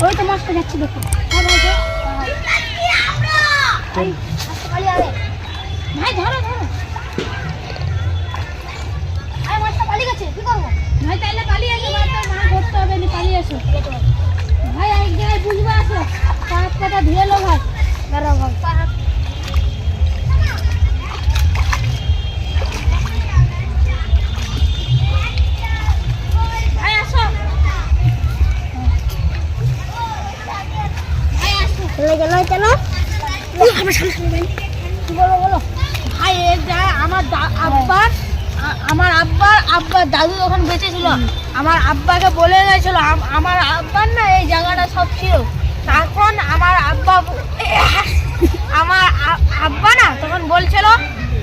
ওই তো মাছটা যাচ্ছে দেখো। হ্যাঁ ভাই ভাই ধরো ধরো। আরে মাছটা পালিয়ে গেছে, কি করবো ভাই? তাইলে পালিয়ে আসো, মাছ ধরতে হবে না, পালিয়ে আসো ভাই। এক জায়গায় বুঝবা আসো, পাঁচ পাতা ধুয়ে লো ভাই। দাঁড়াও ভাই, ভাই আসো ভাই আসো। চলে গেল কেন? বলো বলো ভাই। এই জায়গায় আমার আব্বার দাদু যখন বেঁচে ছিল, আমার আব্বাকে বলে গেছিল, আমার আব্বার না এই জায়গাটা সব ছিল। তখন আমার আব্বা না তখন বলছিল